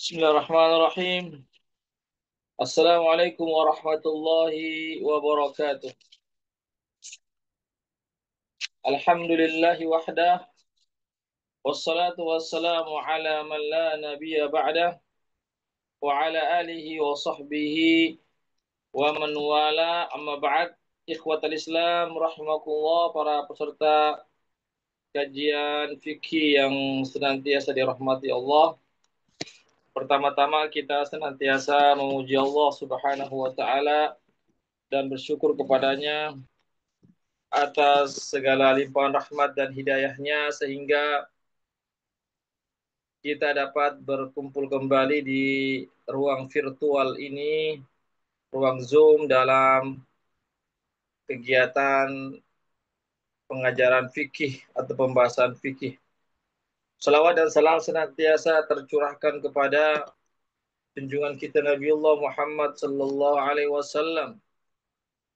Bismillahirrahmanirrahim. Assalamualaikum warahmatullahi wabarakatuh. Alhamdulillahi wahdah. Wassalatu wassalamu ala man la nabiyya ba'dah. Wa ala alihi wa sahbihi wa man wala amma ba'd. Ikhwatal Islam rahimakumullah, para peserta kajian fikih yang senantiasa dirahmati Allah. Pertama-tama kita senantiasa memuji Allah Subhanahu wa taala dan bersyukur kepadanya atas segala limpahan rahmat dan hidayahnya sehingga kita dapat berkumpul kembali di ruang virtual ini, ruang Zoom dalam kegiatan pengajaran fikih atau pembahasan fikih. Salawat dan salam senantiasa tercurahkan kepada junjungan kita Nabiullah Muhammad sallallahu alaihi wasallam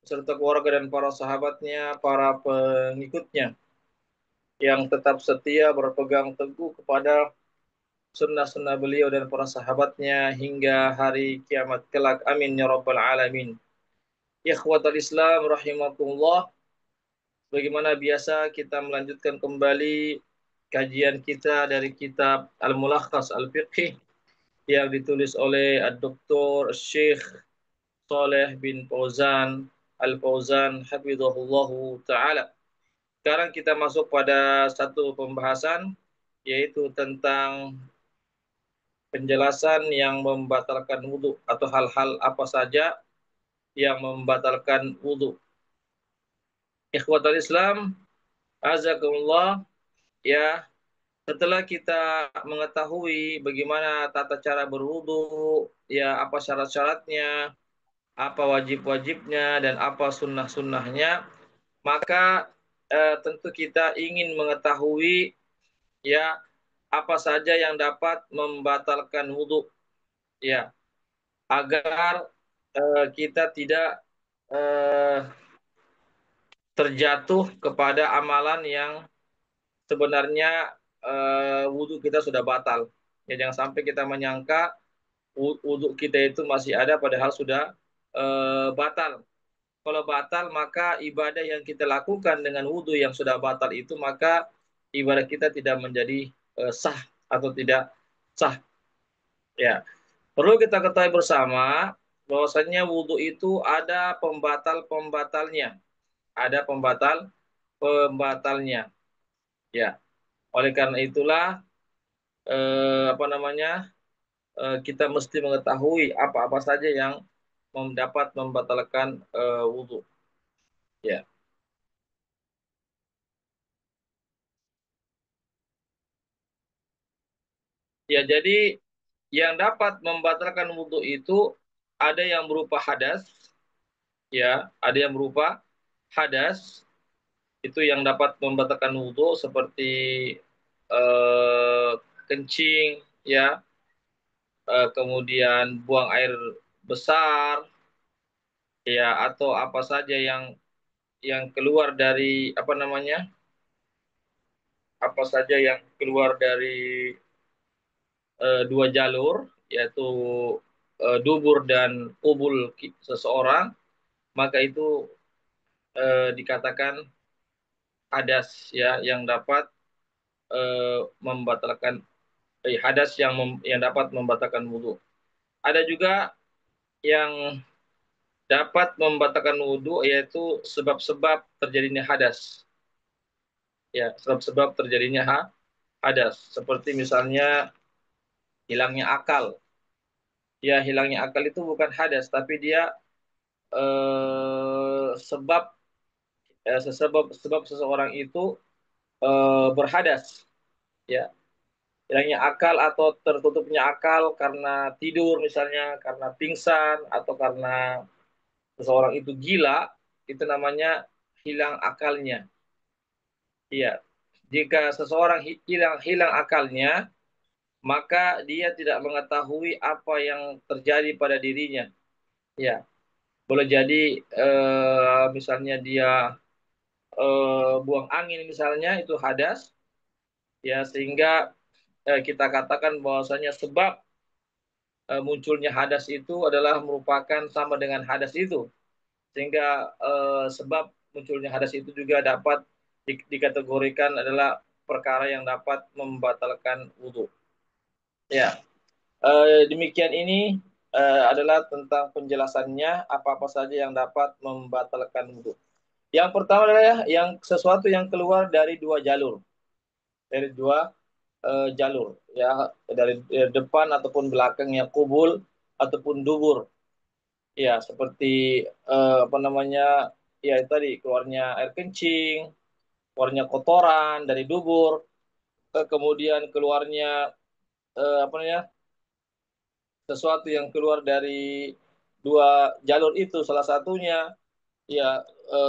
serta keluarga dan para sahabatnya, para pengikutnya yang tetap setia berpegang teguh kepada sunnah-sunnah beliau dan para sahabatnya hingga hari kiamat kelak. Amin ya rabbal alamin. Ikhwatal Islam rahimakumullah. Bagaimana biasa kita melanjutkan kembali kajian kita dari kitab Al-Mulakhas Al-Fiqh yang ditulis oleh Dr. Syekh Saleh bin Fauzan Al-Fauzan hafizahullahu taala. Sekarang kita masuk pada satu pembahasan yaitu tentang penjelasan yang membatalkan wudhu atau hal-hal apa saja yang membatalkan wudhu. Ikhwatal Islam, azakumullah, ya, setelah kita mengetahui bagaimana tata cara berwudhu, ya, apa syarat-syaratnya, apa wajib-wajibnya, dan apa sunnah-sunnahnya, maka tentu kita ingin mengetahui, ya, apa saja yang dapat membatalkan wudhu, ya, agar kita tidak eh, terjatuh kepada amalan yang sebenarnya wudhu kita sudah batal. Ya, jangan sampai kita menyangka wudhu kita itu masih ada padahal sudah batal. Kalau batal maka ibadah yang kita lakukan dengan wudhu yang sudah batal itu maka ibadah kita tidak menjadi sah atau tidak sah. Ya, perlu kita ketahui bersama bahwasanya wudhu itu ada pembatal-pembatalnya, ada pembatalnya. Ya, oleh karena itulah apa namanya kita mesti mengetahui apa-apa saja yang dapat membatalkan wudhu. Ya, ya. Jadi yang dapat membatalkan wudhu itu ada yang berupa hadas, ya, ada yang berupa hadas itu yang dapat membatalkan wudhu seperti eh, kencing, ya, kemudian buang air besar, ya, atau apa saja yang keluar dari apa namanya, apa saja yang keluar dari dua jalur, yaitu dubur dan kubul seseorang, maka itu dikatakan hadas, ya, yang dapat membatalkan hadas yang dapat membatalkan wudhu. Ada juga yang dapat membatalkan wudhu yaitu sebab-sebab terjadinya hadas, ya, sebab-sebab terjadinya hadas seperti misalnya hilangnya akal. Ya, hilangnya akal itu bukan hadas tapi dia sebab sebab seseorang itu berhadas, ya, hilangnya akal atau tertutupnya akal karena tidur misalnya, karena pingsan atau karena seseorang itu gila, itu namanya hilang akalnya. Iya, jika seseorang hilang hilang akalnya, maka dia tidak mengetahui apa yang terjadi pada dirinya. Ya, boleh jadi misalnya dia buang angin misalnya itu hadas, ya, sehingga kita katakan bahwasanya sebab munculnya hadas itu adalah merupakan sama dengan hadas itu, sehingga sebab munculnya hadas itu juga dapat dikategorikan adalah perkara yang dapat membatalkan wudhu. Ya, demikian ini adalah tentang penjelasannya apa-apa saja yang dapat membatalkan wudhu. Yang pertama adalah yang sesuatu yang keluar dari dua jalur, jalur, ya, dari depan ataupun belakangnya, kubul ataupun dubur, ya, seperti apa namanya, ya tadi keluarnya air kencing, keluarnya kotoran dari dubur, kemudian keluarnya apa namanya, sesuatu yang keluar dari dua jalur itu, salah satunya ya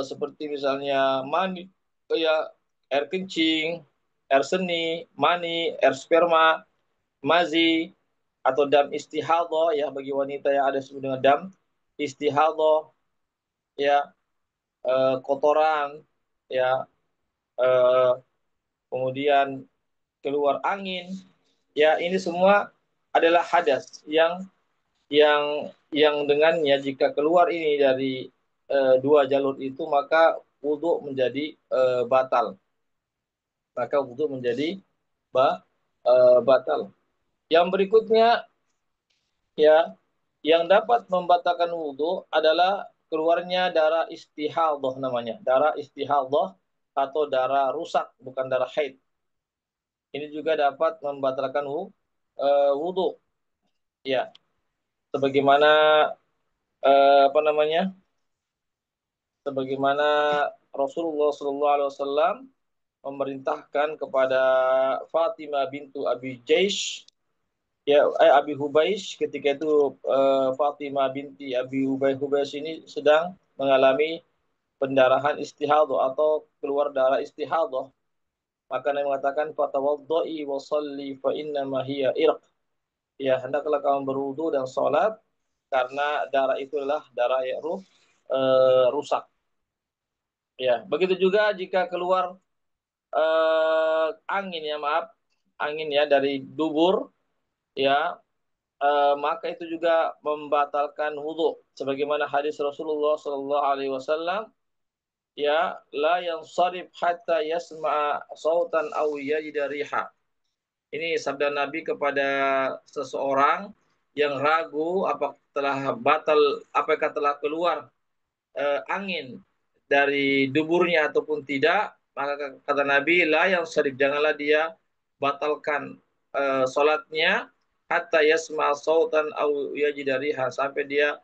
seperti misalnya mani, ya, air kencing, air seni, mani, air sperma, mazi, atau dam istihadhah, ya, bagi wanita yang ada disebut dengan dam istihadhah, ya, kotoran, ya, eh, kemudian keluar angin, ya, ini semua adalah hadas yang dengannya jika keluar ini dari dua jalur itu, maka wudhu menjadi batal. Maka wudhu menjadi batal. Yang berikutnya, ya, yang dapat membatalkan wudhu adalah keluarnya darah istihadhah, namanya darah istihadhah atau darah rusak, bukan darah haid. Ini juga dapat membatalkan wudhu, ya, sebagaimana apa namanya, sebagaimana Rasulullah SAW memerintahkan kepada Fatimah bintu Abi Jaish, ya, Abi Hubaish, ketika itu Fatimah binti Abi Hubaish ini sedang mengalami pendarahan istihadhah atau keluar darah istihadhah. Maka Nabi mengatakan, fatawaddai wa salli fa inna ma hiya irq. Ya, hendaklah kamu berwudu dan sholat karena darah itu adalah darah yang rusak. Ya, begitu juga jika keluar angin, ya, maaf, angin, ya, dari dubur, ya, maka itu juga membatalkan wudhu, sebagaimana hadis Rasulullah SAW, ya, la yansarif hatta yasma'a sautan aw yajida riha. Ini sabda Nabi kepada seseorang yang ragu apakah telah keluar angin dari duburnya ataupun tidak, maka kata Nabi, la yang syarif, janganlah dia batalkan salatnya hatta yasma sautan au yajidariha, sampai dia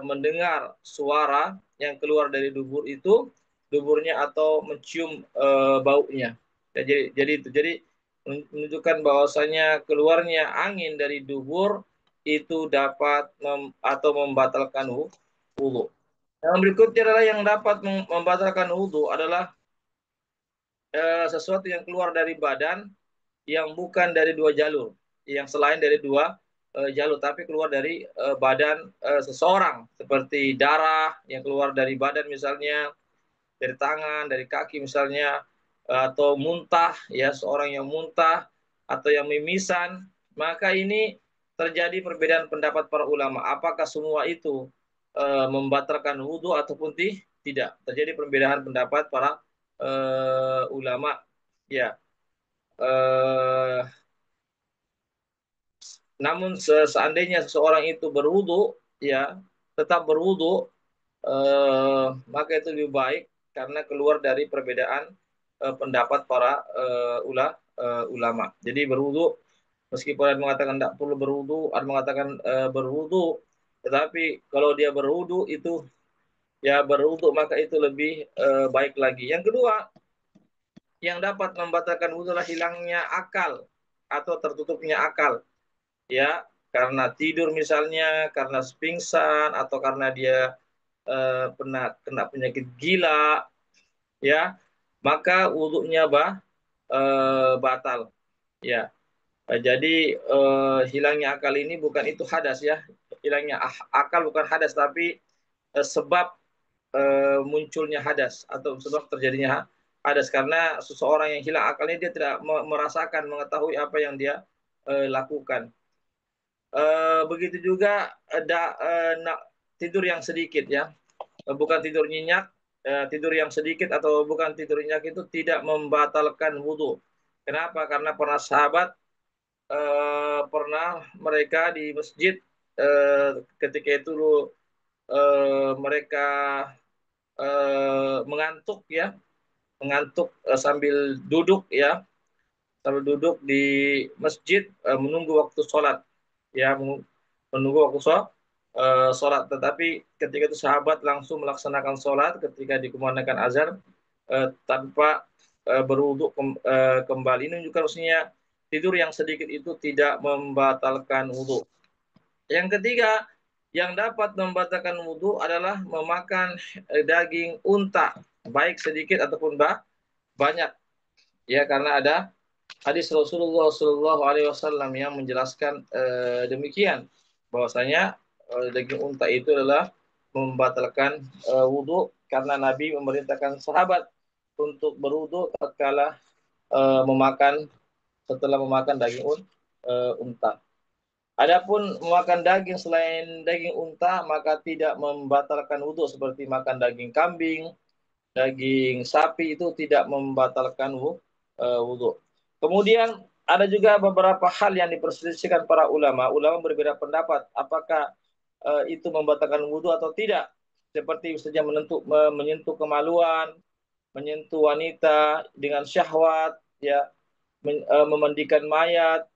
mendengar suara yang keluar dari duburnya atau mencium baunya. Ya, jadi menunjukkan bahwasanya keluarnya angin dari dubur itu dapat atau membatalkan wudhu. Yang berikutnya adalah yang dapat membatalkan wudhu adalah sesuatu yang keluar dari badan yang bukan dari dua jalur, yang selain dari dua jalur, tapi keluar dari badan seseorang, seperti darah yang keluar dari badan, misalnya dari tangan, dari kaki misalnya, atau muntah, ya, seorang yang muntah atau yang mimisan, maka ini terjadi perbedaan pendapat para ulama. Apakah semua itu membatalkan wudhu ataupun tidak? Terjadi perbedaan pendapat para ulama. Ya, namun seandainya seseorang itu berwudhu, ya, tetap berwudhu, maka itu lebih baik karena keluar dari perbedaan pendapat para ulama. Jadi berwudu, meskipun ada mengatakan tidak perlu berwudu, ada mengatakan berwudu, tetapi kalau dia berwudu itu, ya, berwudu, maka itu lebih baik lagi. Yang kedua, yang dapat membatalkan wudu adalah hilangnya akal atau tertutupnya akal, ya, karena tidur misalnya, karena pingsan, atau karena dia pernah kena penyakit gila, ya, maka wudhunya batal, ya. Jadi hilangnya akal ini bukan itu hadas, ya, hilangnya akal bukan hadas, tapi sebab munculnya hadas atau sebab terjadinya hadas, karena seseorang yang hilang akalnya dia tidak merasakan, mengetahui apa yang dia lakukan. Begitu juga tidur yang sedikit ya. Bukan tidur nyenyak, tidur yang sedikit atau bukan tidur nyenyak itu tidak membatalkan wudhu. Kenapa? Karena pernah sahabat, pernah mereka di masjid, ketika itu mereka mengantuk ya, mengantuk sambil duduk ya, sambil duduk di masjid menunggu waktu sholat ya, menunggu waktu sholat. Tetapi ketika itu sahabat langsung melaksanakan sholat ketika dikumandangkan azan tanpa berwudhu kembali. Ini juga maksudnya tidur yang sedikit itu tidak membatalkan wudhu. Yang ketiga yang dapat membatalkan wudhu adalah memakan daging unta, baik sedikit ataupun banyak ya, karena ada hadis Rasulullah Shallallahu Alaihi Wasallam yang menjelaskan demikian, bahwasanya daging unta itu adalah membatalkan wudhu, karena Nabi memerintahkan sahabat untuk berwudhu tatkala memakan setelah memakan daging unta. Adapun memakan daging selain daging unta maka tidak membatalkan wudhu, seperti makan daging kambing, daging sapi itu tidak membatalkan wudhu. Kemudian ada juga beberapa hal yang diperselisihkan para ulama. Ulama berbeda pendapat apakah itu membatalkan wudhu atau tidak. Seperti misalnya menyentuh kemaluan, menyentuh wanita dengan syahwat, ya, memandikan mayat,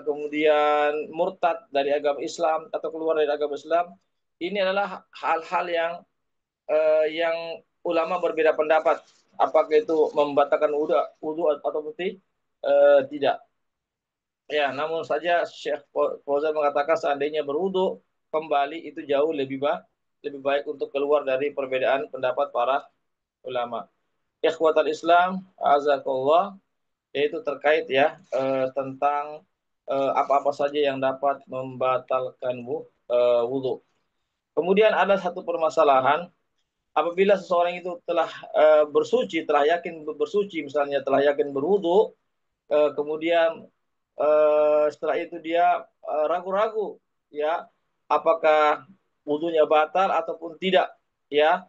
kemudian murtad dari agama Islam atau keluar dari agama Islam. Ini adalah hal-hal yang ulama berbeda pendapat apakah itu membatalkan wudhu atau tidak. Ya, namun saja Syekh Fauzan mengatakan seandainya berwudhu kembali itu jauh lebih baik untuk keluar dari perbedaan pendapat para ulama. Ikhwatal Islam, azakallah, yaitu terkait ya tentang apa-apa saja yang dapat membatalkan wudhu. Kemudian ada satu permasalahan, apabila seseorang itu telah bersuci, telah yakin bersuci, misalnya telah yakin berwudu, kemudian setelah itu dia ragu-ragu, ya, apakah wudunya batal ataupun tidak, ya,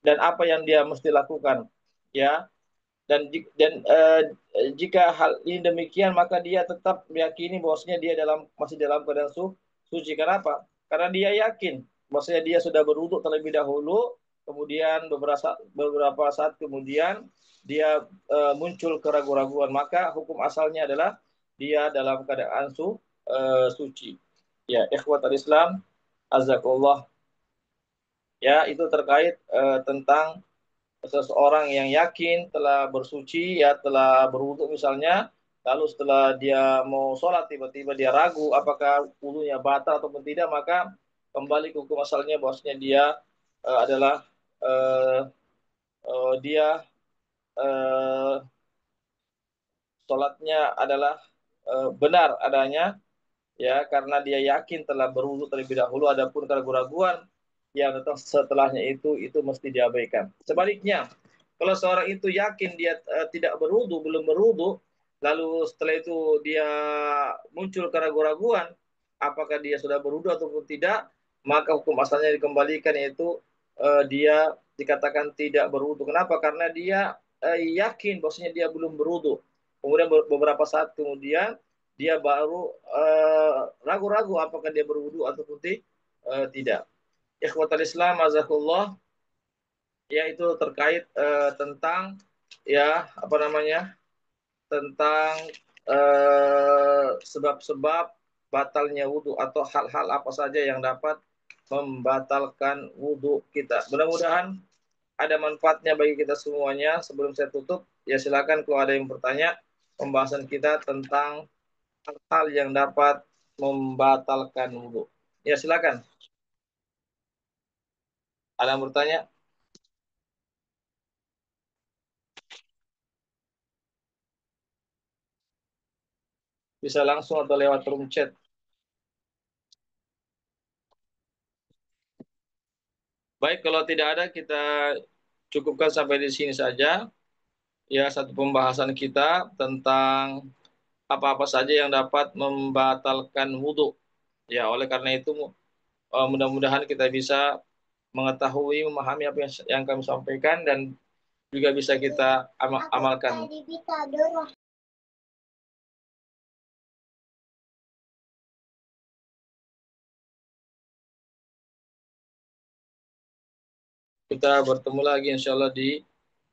dan apa yang dia mesti lakukan, ya, dan jika hal ini demikian maka dia tetap meyakini bahwasanya dia masih dalam keadaan suci. Kenapa? Karena dia yakin bahwasanya dia sudah berwudu terlebih dahulu, kemudian beberapa saat kemudian dia muncul keraguan-raguan, maka hukum asalnya adalah dia dalam keadaan suci. Ya, ikhwatul Islam, azakullah. Ya, itu terkait tentang seseorang yang yakin telah bersuci, ya, telah berwudu misalnya, lalu setelah dia mau sholat tiba-tiba dia ragu apakah wudunya batal ataupun tidak, maka kembali ke hukum asalnya bahwasanya dia adalah dia sholatnya adalah benar adanya, ya, karena dia yakin telah berwudu terlebih dahulu. Adapun keraguan-raguan yang datang setelahnya itu mesti diabaikan. Sebaliknya, kalau seorang itu yakin dia tidak berwudu, belum berwudu, lalu setelah itu dia muncul keraguan-raguan apakah dia sudah berwudu ataupun tidak, maka hukum asalnya dikembalikan, yaitu dia dikatakan tidak berwudu. Kenapa? Karena dia yakin bahwasanya dia belum berwudu. Kemudian beberapa saat kemudian dia baru ragu-ragu apakah dia berwudu ataupun tidak. Ikhwatal Islam, azakullah, yaitu terkait tentang, ya, apa namanya, tentang sebab-sebab batalnya wudhu atau hal-hal apa saja yang dapat membatalkan wudhu kita. Mudah-mudahan ada manfaatnya bagi kita semuanya. Sebelum saya tutup, ya silakan kalau ada yang bertanya, pembahasan kita tentang hal-hal yang dapat membatalkan wudhu. Ya silakan. Ada yang bertanya? Bisa langsung atau lewat room chat. Baik, kalau tidak ada kita cukupkan sampai di sini saja. Ya, satu pembahasan kita tentang apa-apa saja yang dapat membatalkan wudhu. Ya, oleh karena itu mudah-mudahan kita bisa mengetahui, memahami apa yang kami sampaikan dan juga bisa kita amalkan. Kita bertemu lagi insya Allah di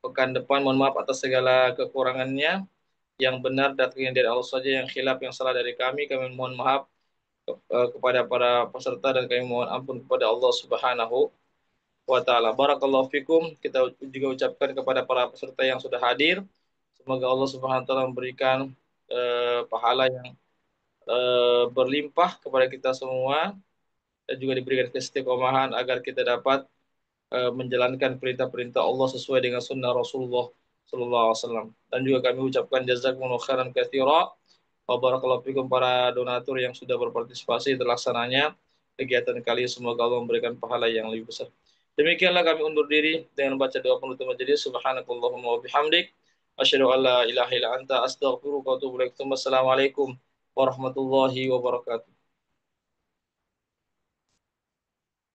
pekan depan. Mohon maaf atas segala kekurangannya. Yang benar datangnya dari Allah saja, yang khilaf, yang salah dari kami. Kami mohon maaf kepada para peserta dan kami mohon ampun kepada Allah Subhanahu wa taala. Barakallahu fikum. Kita juga ucapkan kepada para peserta yang sudah hadir. Semoga Allah Subhanahu wa taala memberikan pahala yang berlimpah kepada kita semua dan juga diberikan keistiqomahan agar kita dapat menjalankan perintah-perintah Allah sesuai dengan sunnah Rasulullah Sallallahu Alaihi Wasallam. Dan juga kami ucapkan jazakumullah khairan katsira. Wa barakallahu fikum para donatur yang sudah berpartisipasi terlaksananya kegiatan kali. Semoga Allah memberikan pahala yang lebih besar. Demikianlah kami undur diri dengan baca doa penutup majelis. Subhanakallahumma wa bihamdik asyhadu an la ilaha illa anta astaghfiruka wa atubu ilaik. Wassalamualaikum warahmatullahi wabarakatuh.